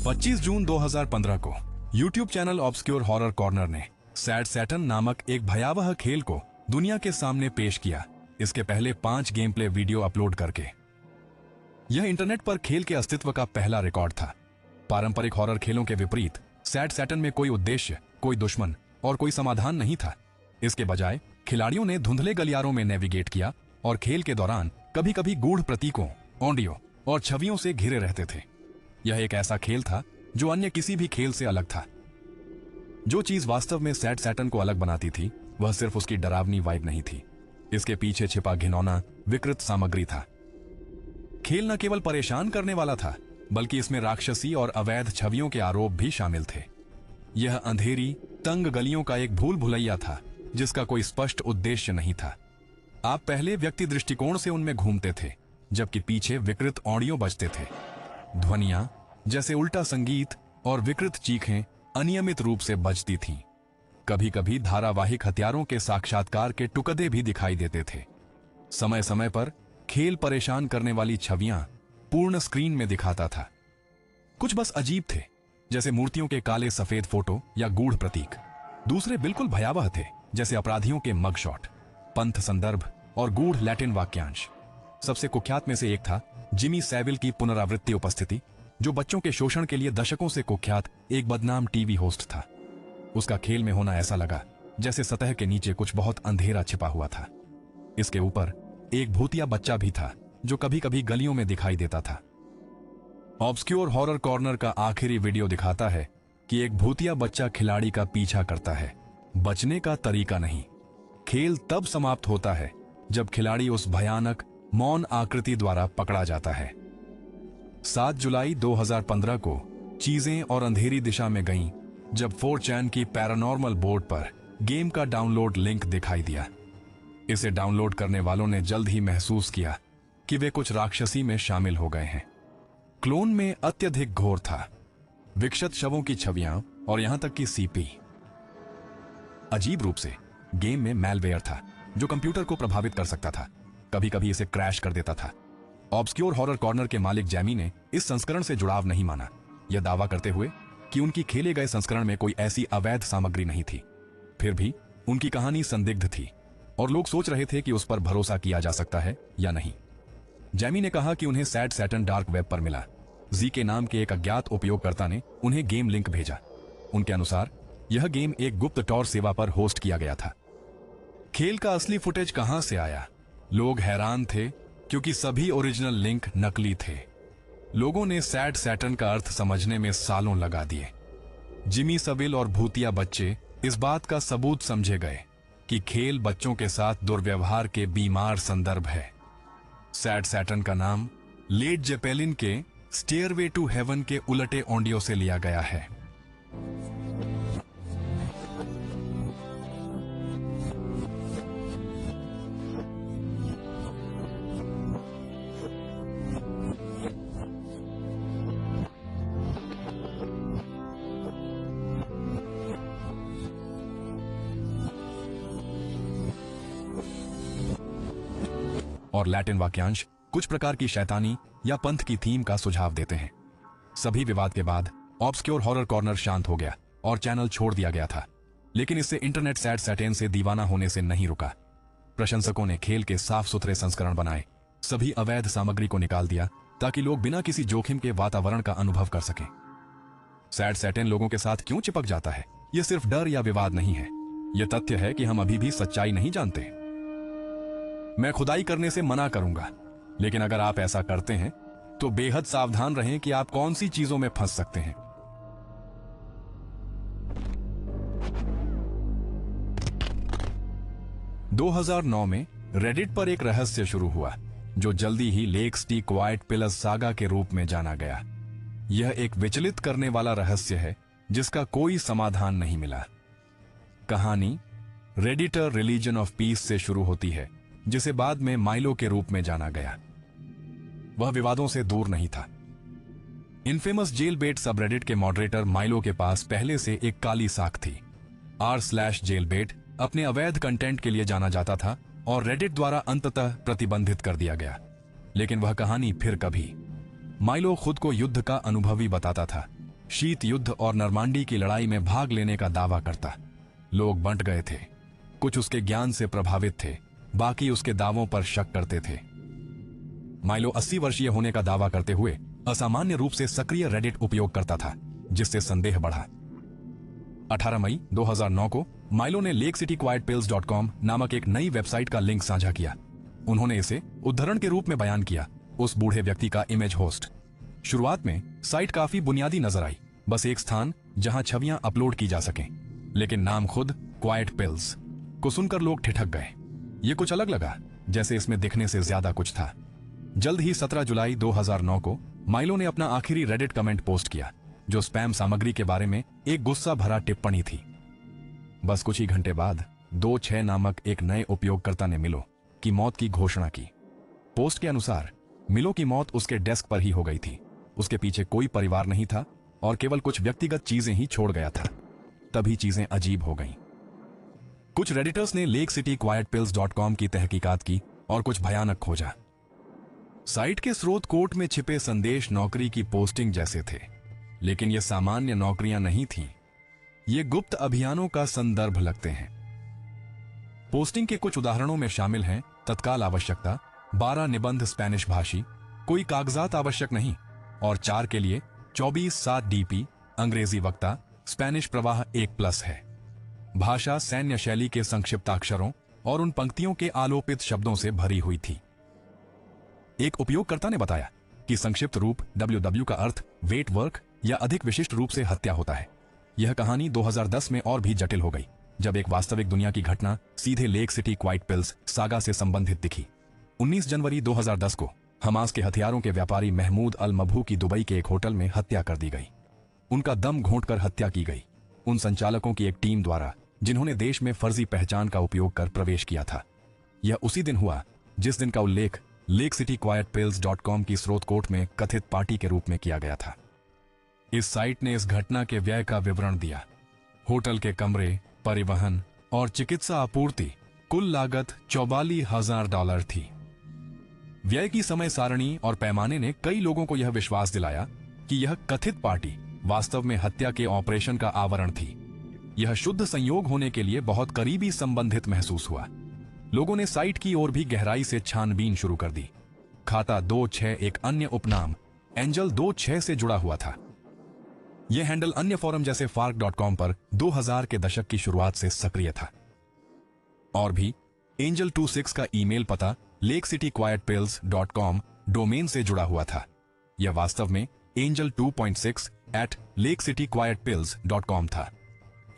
25 जून 2015 को YouTube channel obscure horror corner ने sad Saturn नामक एक भयावह खेल को दुनिया के सामने पेश किया, इसके पहले 5 गेम प्ले वीडियो अपलोड करके। यह इंटरनेट पर खेल के अस्तित्व का पहला रिकॉर्ड था। पारंपरिक हॉरर खेलों के विपरीत सैड सैटर्न में कोई उद्देश्य, कोई दुश्मन और कोई समाधान नहीं था। इसके बजाय खिलाड़ियों ने धुंधले गलियारों में नेविगेट किया और खेल के दौरान कभी कभी गूढ़ प्रतीकों, ऑडियो और छवियों से घिरे रहते थे। यह एक ऐसा खेल था जो अन्य किसी भी खेल से अलग था। जो चीज वास्तव में सैड सैटर्न को अलग बनाती थी वह सिर्फ उसकी डरावनी वाइब नहीं थी, इसके पीछे छिपा घिनौना विकृत सामग्री था। खेल न केवल परेशान करने वाला था बल्कि इसमें राक्षसी और अवैध छवियों के आरोप भी शामिल थे। यह अंधेरी तंग गलियों का एक भूल भुलैया था जिसका कोई स्पष्ट उद्देश्य नहीं था। आप पहले व्यक्ति दृष्टिकोण से उनमें घूमते थे जबकि पीछे विकृत ऑडियो बजते थे। ध्वनियां जैसे उल्टा संगीत और विकृत चीखें अनियमित रूप से बजती थीं। कभी कभी धारावाहिक हथियारों के साक्षात्कार के टुकड़े भी दिखाई देते थे। समय समय पर खेल परेशान करने वाली छवियां पूर्ण स्क्रीन में दिखाता था। कुछ बस अजीब थे जैसे मूर्तियों के काले सफेद फोटो या गूढ़ प्रतीक। दूसरे बिल्कुल भयावह थे जैसे अपराधियों के मग शॉट, पंथ संदर्भ और गूढ़ लैटिन वाक्यांश। सबसे कुख्यात में से एक था जिमी सेविल की पुनरावृत्ति उपस्थिति, जो बच्चों के शोषण के लिए दशकों से कुख्यात एक बदनाम टीवी होस्ट था। उसका खेल में होना ऐसा लगा जैसे सतह के नीचे कुछ बहुत अंधेरा छिपा हुआ था। इसके ऊपर एक भूतिया बच्चा भी था जो कभी कभी गलियों में दिखाई देता था। ऑब्सक्योर हॉरर कॉर्नर का आखिरी वीडियो दिखाता है कि एक भूतिया बच्चा खिलाड़ी का पीछा करता है। बचने का तरीका नहीं। खेल तब समाप्त होता है जब खिलाड़ी उस भयानक मौन आकृति द्वारा पकड़ा जाता है। 7 जुलाई 2015 को चीजें और अंधेरी दिशा में गईं जब 4chan की पैरानॉर्मल बोर्ड पर गेम का डाउनलोड लिंक दिखाई दिया। इसे डाउनलोड करने वालों ने जल्द ही महसूस किया कि वे कुछ राक्षसी में शामिल हो गए हैं। क्लोन में अत्यधिक घोर था, विक्षत शवों की छवियां और यहां तक कि सीपी। अजीब रूप से गेम में मैलवेयर था जो कंप्यूटर को प्रभावित कर सकता था, कभी कभी इसे क्रैश कर देता था। ऑब्सक्योर हॉरर कॉर्नर के मालिक जैमी ने इस संस्करण से जुड़ाव नहीं माना, यह दावा करते हुए कि उनकी खेले गए संस्करण में कोई ऐसी अवैध सामग्री नहीं थी। फिर भी उनकी कहानी संदिग्ध थी और लोग सोच रहे थे कि उस पर भरोसा किया जा सकता है या नहीं। जैमी ने कहा कि उन्हें सैड सैटर्न डार्क वेब पर मिला। जी के नाम के एक अज्ञात उपयोगकर्ता ने उन्हें गेम लिंक भेजा। उनके अनुसार यह गेम एक गुप्त टॉर सेवा पर होस्ट किया गया था। खेल का असली फुटेज कहां से आया? लोग हैरान थे क्योंकि सभी ओरिजिनल लिंक नकली थे। लोगों ने सैड सैटर्न का अर्थ समझने में सालों लगा दिए। जिमी सेविल और भूतिया बच्चे इस बात का सबूत समझे गए कि खेल बच्चों के साथ दुर्व्यवहार के बीमार संदर्भ है। सैड सैटर्न का नाम लेड जेपेलिन के स्टेयरवे टू हेवन के उलटे ऑडियो से लिया गया है। और लैटिन वाक्यांश कुछ प्रकार की शैतानी या पंथ की थीम का सुझाव देते हैं। सभी विवाद के बाद ऑब्सक्योर हॉरर कॉर्नर शांत हो गया और चैनल छोड़ दिया गया था, लेकिन इससे इंटरनेट सैड सैटर्न से दीवाना होने से नहीं रुका। प्रशंसकों ने खेल के साफ सुथरे संस्करण बनाए, सभी अवैध सामग्री को निकाल दिया ताकि लोग बिना किसी जोखिम के वातावरण का अनुभव कर सकें। सैड सैटर्न लोगों के साथ क्यों चिपक जाता है? यह सिर्फ डर या विवाद नहीं है, यह तथ्य है कि हम अभी भी सच्चाई नहीं जानते। मैं खुदाई करने से मना करूंगा, लेकिन अगर आप ऐसा करते हैं तो बेहद सावधान रहें कि आप कौन सी चीजों में फंस सकते हैं। – 2009 में रेडिट पर एक रहस्य शुरू हुआ जो जल्दी ही लेक्स टी क्वाइट पिलर्स सागा के रूप में जाना गया। यह एक विचलित करने वाला रहस्य है जिसका कोई समाधान नहीं मिला। कहानी रेडिटर रिलीजन ऑफ पीस से शुरू होती है, जिसे बाद में माइलो के रूप में जाना गया। वह विवादों से दूर नहीं था। इनफेमस जेल बेट सबरेडिट के मॉडरेटर माइलो के पास पहले से एक काली साख थी। r/जेलबेट अपने अवैध कंटेंट के लिए जाना जाता था और रेडिट द्वारा अंततः प्रतिबंधित कर दिया गया। लेकिन वह कहानी फिर कभी। माइलो खुद को युद्ध का अनुभवी बताता था, शीत युद्ध और नॉर्मांडी की लड़ाई में भाग लेने का दावा करता। लोग बंट गए थे, कुछ उसके ज्ञान से प्रभावित थे, बाकी उसके दावों पर शक करते थे। माइलो 80 वर्षीय होने का दावा करते हुए असामान्य रूप से सक्रिय रेडिट उपयोग करता था, जिससे संदेह बढ़ा। 18 मई 2009 को माइलो ने lakecityquietpills.com नामक एक नई वेबसाइट का लिंक साझा किया। उन्होंने इसे उद्धरण के रूप में बयान किया, उस बूढ़े व्यक्ति का इमेज होस्ट। शुरुआत में साइट काफी बुनियादी नजर आई, बस एक स्थान जहां छवियां अपलोड की जा सकें, लेकिन नाम खुद क्वाइट पिल्स को सुनकर लोग ठिठक गए। ये कुछ अलग लगा, जैसे इसमें दिखने से ज्यादा कुछ था। जल्द ही 17 जुलाई 2009 को माइलो ने अपना आखिरी रेडिट कमेंट पोस्ट किया, जो स्पैम सामग्री के बारे में एक गुस्सा भरा टिप्पणी थी। बस कुछ ही घंटे बाद 26 नामक एक नए उपयोगकर्ता ने मिलो की मौत की घोषणा की। पोस्ट के अनुसार मिलो की मौत उसके डेस्क पर ही हो गई थी। उसके पीछे कोई परिवार नहीं था और केवल कुछ व्यक्तिगत चीजें ही छोड़ गया था। तभी चीजें अजीब हो गईं। कुछ रेडिटर्स ने lakecityquietpills.com की तहकीकात की और कुछ भयानक खोजा। साइट के स्रोत कोट में छिपे संदेश नौकरी की पोस्टिंग जैसे थे, लेकिन ये सामान्य नौकरियां नहीं थीं। ये गुप्त अभियानों का संदर्भ लगते हैं। पोस्टिंग के कुछ उदाहरणों में शामिल हैं तत्काल आवश्यकता, 12 निबंध स्पेनिश भाषी, कोई कागजात आवश्यक नहीं, और 4 के लिए 24/7 DP, अंग्रेजी वक्ता, स्पेनिश प्रवाह 1+ है। भाषा सैन्य शैली के संक्षिप्ताक्षरों और उन पंक्तियों के आलोपित शब्दों से भरी हुई थी। एक उपयोगकर्ता ने बताया कि संक्षिप्त रूप WW का अर्थ वेट वर्क या अधिक विशिष्ट रूप से हत्या होता है। यह कहानी 2010 में और भी जटिल हो गई, जब एक वास्तविक दुनिया की घटना सीधे lake city quite pills saga से संबंधित दिखी। 19 जनवरी 2010 को हमास के हथियारों के व्यापारी महमूद अल मबहू की दुबई के एक होटल में हत्या कर दी गई। उनका दम घोंटकर हत्या की गई, उन संचालकों की एक टीम द्वारा जिन्होंने देश में फर्जी पहचान का उपयोग कर प्रवेश किया था। यह उसी दिन हुआ जिस दिन का उल्लेख lakecityquietpills.com की स्रोत कोट में कथित पार्टी के रूप में किया गया था। इस साइट ने इस घटना के व्यय का विवरण दिया। होटल के कमरे, परिवहन और चिकित्सा आपूर्ति, कुल लागत $44,000 थी। व्यय की समय सारणी और पैमाने ने कई लोगों को यह विश्वास दिलाया कि यह कथित पार्टी वास्तव में हत्या के ऑपरेशन का आवरण थी। यह शुद्ध संयोग होने के लिए बहुत करीबी संबंधित महसूस हुआ। लोगों ने साइट की ओर भी गहराई से छानबीन शुरू कर दी। खाता 26 एक अन्य उपनाम एंजल 26 से जुड़ा हुआ था। यह हैंडल अन्य फोरम जैसे fark.com पर 2000 के दशक की शुरुआत से सक्रिय था। और भी एंजल 26 का ईमेल पता lakecityquietpills.com डोमेन से जुड़ा हुआ था। यह वास्तव में angel 2.6 @lakecityquietpills.com था।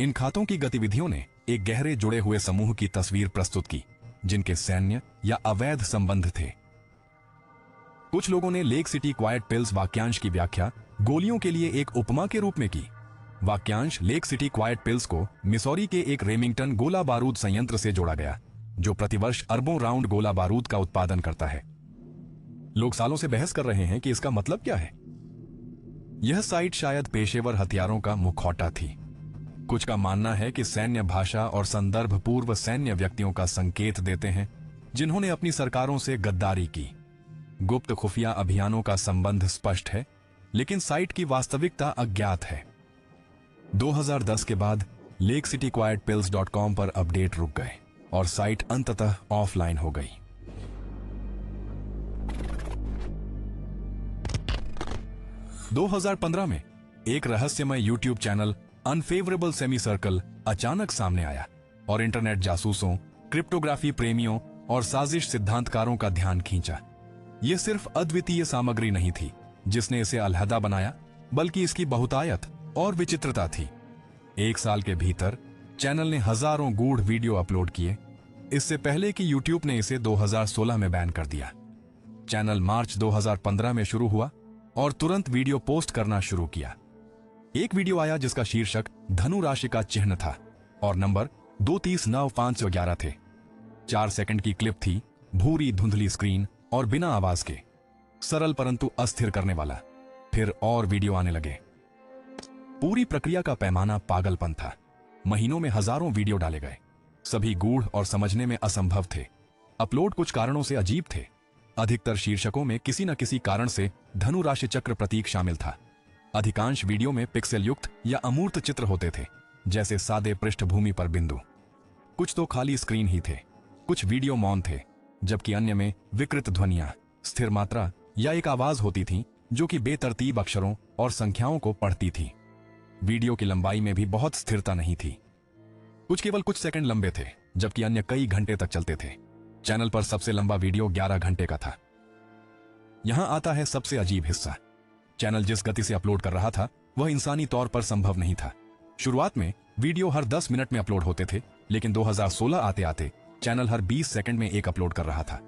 इन खातों की गतिविधियों ने एक गहरे जुड़े हुए समूह की तस्वीर प्रस्तुत की, जिनके सैन्य या अवैध संबंध थे। कुछ लोगों ने लेक सिटी क्वाइट पिल्स वाक्यांश की व्याख्या गोलियों के लिए एक उपमा के रूप में की। वाक्यांश लेक सिटी क्वाइट पिल्स को मिसौरी के एक रेमिंगटन गोला बारूद संयंत्र से जोड़ा गया, जो प्रतिवर्ष अरबों राउंड गोला बारूद का उत्पादन करता है। लोग सालों से बहस कर रहे हैं कि इसका मतलब क्या है। यह साइट शायद पेशेवर हथियारों का मुखौटा थी। कुछ का मानना है कि सैन्य भाषा और संदर्भ पूर्व सैन्य व्यक्तियों का संकेत देते हैं, जिन्होंने अपनी सरकारों से गद्दारी की। गुप्त खुफिया अभियानों का संबंध स्पष्ट है, लेकिन साइट की वास्तविकता अज्ञात है। 2010 के बाद lakecityquietpills.com पर अपडेट रुक गए और साइट अंततः ऑफलाइन हो गई। – 2015 में एक रहस्यमय YouTube channel unfavourable semi circle अचानक सामने आया और इंटरनेट जासूसों, क्रिप्टोग्राफी प्रेमियों और साजिश सिद्धांतकारों का ध्यान खींचा। यह सिर्फ अद्वितीय सामग्री नहीं थी जिसने इसे अलहदा बनाया, बल्कि इसकी बहुतायत और विचित्रता थी। 1 साल के भीतर चैनल ने हजारों गूढ़ वीडियो अपलोड किए, इससे पहले कि यूट्यूब ने इसे 2016 में बैन कर दिया। चैनल मार्च 2015 में शुरू हुआ और तुरंत वीडियो पोस्ट करना शुरू किया। एक वीडियो आया जिसका शीर्षक धनु राशि का चिन्ह था और नंबर 239511 थे। 4 सेकंड की क्लिप थी, भूरी धुंधली स्क्रीन और बिना आवाज के, सरल परंतु अस्थिर करने वाला। फिर और वीडियो आने लगे। पूरी प्रक्रिया का पैमाना पागलपन था। महीनों में हजारों वीडियो डाले गए, सभी गूढ़ और समझने में असंभव थे। अपलोड कुछ कारणों से अजीब थे। अधिकतर शीर्षकों में किसी न किसी कारण से धनु राशि चक्र प्रतीक शामिल था। अधिकांश वीडियो में पिक्सेल युक्त या अमूर्त चित्र होते थे, जैसे सादे पृष्ठभूमि पर बिंदु। कुछ तो खाली स्क्रीन ही थे, कुछ वीडियो मौन थे, जबकि अन्य में विकृत ध्वनियां, स्थिर मात्रा या एक आवाज होती थी जो कि बेतरतीब अक्षरों और संख्याओं को पढ़ती थी। वीडियो की लंबाई में भी बहुत स्थिरता नहीं थी। कुछ केवल कुछ सेकंड लंबे थे, जबकि अन्य कई घंटे तक चलते थे। चैनल पर सबसे लंबा वीडियो 11 घंटे का था। यहां आता है सबसे अजीब हिस्सा। चैनल जिस गति से अपलोड कर रहा था वह इंसानी तौर पर संभव नहीं था। शुरुआत में वीडियो हर 10 मिनट में अपलोड होते थे, लेकिन 2016 आते आते चैनल हर 20 सेकंड में एक अपलोड कर रहा था।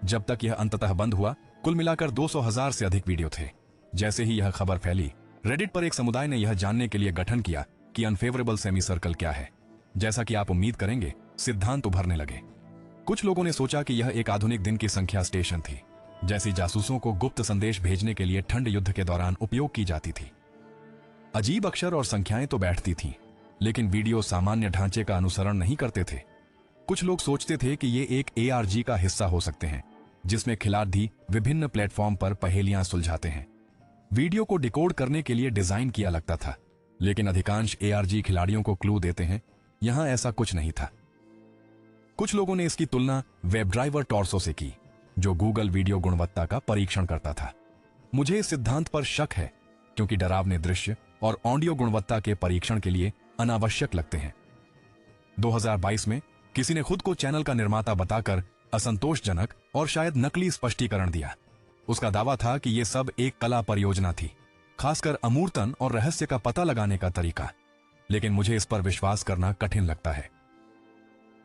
जब तक यह अंततः बंद हुआ, कुल मिलाकर 200,000 से अधिक वीडियो थे। जैसे ही यह खबर फैली, रेडिट पर एक समुदाय ने यह जानने के लिए गठन किया कि अनफेवरेबल सेमी सर्कल क्या है। जैसा कि आप उम्मीद करेंगे, सिद्धांत उभरने लगे। कुछ लोगों ने सोचा कि यह एक आधुनिक दिन की संख्या स्टेशन थी, जैसी जासूसों को गुप्त संदेश भेजने के लिए ठंड युद्ध के दौरान उपयोग की जाती थी। अजीब अक्षर और संख्याएं तो बैठती थीं, लेकिन वीडियो सामान्य ढांचे का अनुसरण नहीं करते थे। कुछ लोग सोचते थे कि ये एक ARG का हिस्सा हो सकते हैं, जिसमें खिलाड़ी विभिन्न प्लेटफॉर्म पर पहेलियां सुलझाते हैं। वीडियो को डिकोड करने के लिए डिजाइन किया लगता था, लेकिन अधिकांश ARG खिलाड़ियों को क्लू देते हैं, यहां ऐसा कुछ नहीं था। कुछ लोगों ने इसकी तुलना वेब ड्राइवर टॉर्सो से की, जो गूगल वीडियो गुणवत्ता का परीक्षण करता था। मुझे इस सिद्धांत पर शक है, क्योंकि डरावने दृश्य और ऑडियो गुणवत्ता के परीक्षण के लिए अनावश्यक लगते हैं। 2022 में किसी ने खुद को चैनल का निर्माता बताकर असंतोषजनक और शायद नकली स्पष्टीकरण दिया। उसका दावा था कि यह सब एक कला परियोजना थी, खासकर अमूर्तन और रहस्य का पता लगाने का तरीका। लेकिन मुझे इस पर विश्वास करना कठिन लगता है।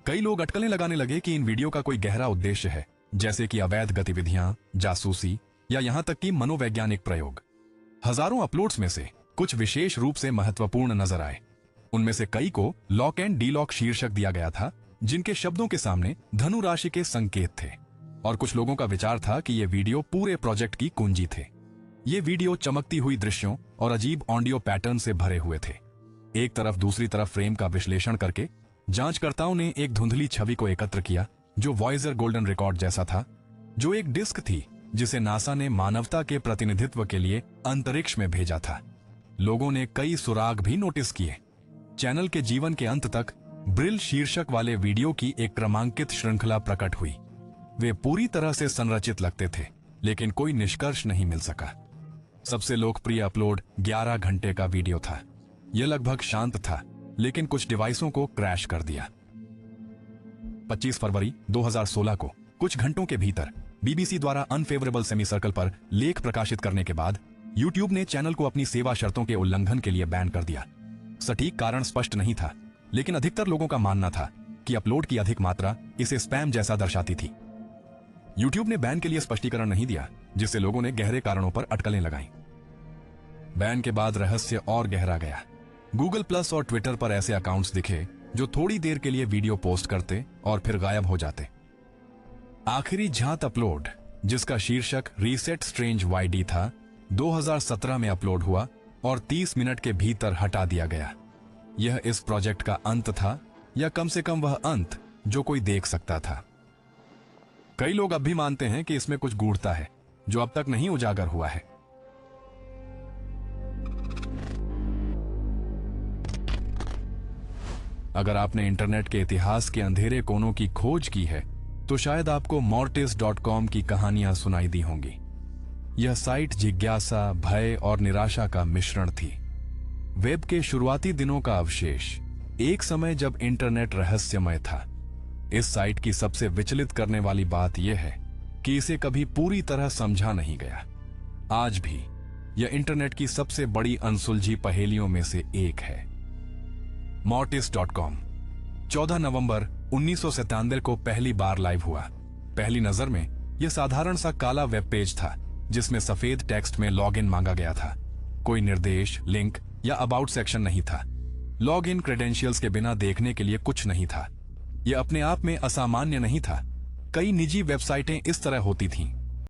कई लोग अटकलें लगाने लगे कि इन वीडियो का कोई गहरा उद्देश्य है, जैसे कि अवैध गतिविधियां, जासूसी या यहां तक कि मनोवैज्ञानिक प्रयोग। हजारों अपलोड्स में से कुछ विशेष रूप से महत्वपूर्ण नजर आए। उनमें से कई को लॉक एंड डीलॉक शीर्षक दिया गया था, जिनके शब्दों के सामने धनु राशि के संकेत थे। और कुछ लोगों का विचार था कि ये वीडियो पूरे प्रोजेक्ट की कुंजी थे। ये वीडियो चमकती हुई दृश्यों और अजीब ऑडियो पैटर्न से भरे हुए थे। एक तरफ दूसरी तरफ फ्रेम का विश्लेषण करके जांचकर्ताओं ने एक धुंधली छवि को एकत्र किया, जो वॉयजर गोल्डन रिकॉर्ड जैसा था, जो एक डिस्क थी जिसे नासा ने मानवता के प्रतिनिधित्व के लिए अंतरिक्ष में भेजा था। लोगों ने कई सुराग भी नोटिस किए। चैनल के जीवन के अंत तक ब्रिल शीर्षक वाले वीडियो की एक क्रमांकित श्रृंखला प्रकट हुई। वे पूरी तरह से संरचित लगते थे, लेकिन कोई निष्कर्ष नहीं मिल सका। सबसे लोकप्रिय अपलोड 11 घंटे का वीडियो था। यह लगभग शांत था, लेकिन कुछ डिवाइसों को क्रैश कर दिया। 25 फरवरी 2016 को कुछ घंटों के भीतर BBC द्वारा अनफेवरेबल सेमी सर्कल पर लेख प्रकाशित करने के बाद YouTube ने चैनल को अपनी सेवा शर्तों के उल्लंघन के लिए बैन कर दिया। सटीक कारण स्पष्ट नहीं था, लेकिन अधिकतर लोगों का मानना था कि अपलोड की अधिक मात्रा इसे स्पैम जैसा दर्शाती थी। YouTube ने बैन के लिए स्पष्टीकरण नहीं दिया, जिससे लोगों ने गहरे कारणों पर अटकलें लगाईं। बैन के बाद रहस्य और गहरा गया। गूगल प्लस और ट्विटर पर ऐसे अकाउंट्स दिखे जो थोड़ी देर के लिए वीडियो पोस्ट करते और फिर गायब हो जाते। आखिरी झात अपलोड, जिसका शीर्षक रीसेट स्ट्रेंज YD था, 2017 में अपलोड हुआ और 30 मिनट के भीतर हटा दिया गया। यह इस प्रोजेक्ट का अंत था, या कम से कम वह अंत जो कोई देख सकता था। कई लोग अब भी मानते हैं कि इसमें कुछ गूढ़ता है जो अब तक नहीं उजागर हुआ है। अगर आपने इंटरनेट के इतिहास के अंधेरे कोनों की खोज की है, तो शायद आपको mortis.com की कहानियां सुनाई दी होंगी। यह साइट जिज्ञासा, भय और निराशा का मिश्रण थी। वेब के शुरुआती दिनों का अवशेष, एक समय जब इंटरनेट रहस्यमय था। इस साइट की सबसे विचलित करने वाली बात यह है कि इसे कभी पूरी तरह समझा नहीं गया। आज भी यह इंटरनेट की सबसे बड़ी अनसुलझी पहेलियों में से एक है। mortis.com 14 नवंबर 1997 को पहली बार लाइव हुआ। पहली नजर में यह साधारण सा काला वेब पेज था, जिसमें सफेद टेक्स्ट में लॉगिन मांगा गया था। कोई निर्देश, लिंक या अबाउट सेक्शन नहीं था। लॉगिन क्रेडेंशियल्स के बिना देखने के लिए कुछ नहीं था। यह अपने आप में असामान्य नहीं था। कई निजी वेबसाइटें इस तरह होती थीं,